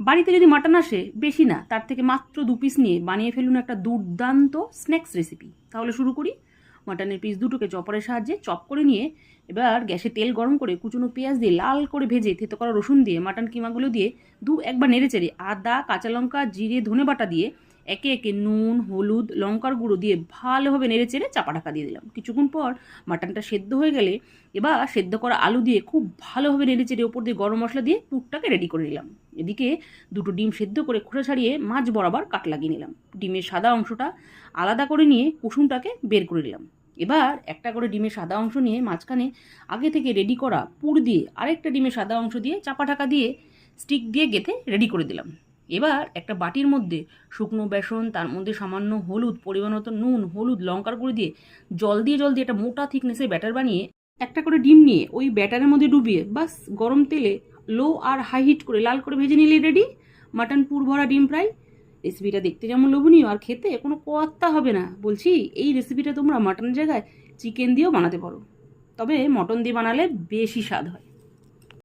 বাড়িতে যদি মাটন আসে, বেশি না, তার থেকে মাত্র 2 পিস নিয়ে বানিয়ে ফেলুন একটা দুর্দান্ত স্ন্যাক্স রেসিপি। তাহলে শুরু করি। মাটনের পিস দুটোকে চপারের সাহায্যে চপ করে নিয়ে এবার গ্যাসে তেল গরম করে কুচনো পেঁয়াজ দিয়ে লাল করে ভেজে থেতো করা রসুন দিয়ে মাটন কিমাগুলো দিয়ে একবার নেড়েচেড়ে আদা, কাঁচা লঙ্কা, জিরে, ধনে বাটা দিয়ে একে একে নুন, হলুদ, লঙ্কার গুঁড়ো দিয়ে ভালোভাবে নেড়েচেড়ে চাপা ঢাকা দিয়ে দিলাম। কিছুক্ষণ পর মাটনটা সেদ্ধ হয়ে গেলে এবার সেদ্ধ করা আলু দিয়ে খুব ভালোভাবে নেড়েচেড়ে ওপর দিয়ে গরম মশলা দিয়ে পুরটাকে রেডি করে নিলাম। এদিকে দুটো ডিম সেদ্ধ করে খোসা ছাড়িয়ে মাছ বরাবর কাট লাগিয়ে নিলাম। ডিমের সাদা অংশটা আলাদা করে নিয়ে কুসুমটাকে বের করে নিলাম। এবার একটা করে ডিমের সাদা অংশ নিয়ে মাঝখানে আগে থেকে রেডি করা পুর দিয়ে আরেকটা ডিমের সাদা অংশ দিয়ে চাপা ঢাকা দিয়ে স্টিক দিয়ে গেঁথে রেডি করে দিলাম। এবার একটা বাটির মধ্যে শুকনো বেসন, তার মধ্যে সামান্য হলুদ, পরিমাণ মতো নুন, হলুদ, লঙ্কার গুঁড়ো দিয়ে জল দিয়ে একটা মোটা থিকনেসের ব্যাটার বানিয়ে একটা করে ডিম নিয়ে ওই ব্যাটারের মধ্যে ডুবিয়ে বাস গরম তেলে লো আর হাই হিট করে লাল করে ভেজে নিলে রেডি মাটন পুর ভরা ডিম ফ্রাই। রেসিপিটা দেখতে যেমন লোভনীয় আর খেতে কোনো কোয়াত্তা হবে না। বলছি, এই রেসিপিটা তোমরা মাটনের জায়গায় চিকেন দিয়েও বানাতে পারো, তবে মটন দিয়ে বানালে বেশি স্বাদ হয়।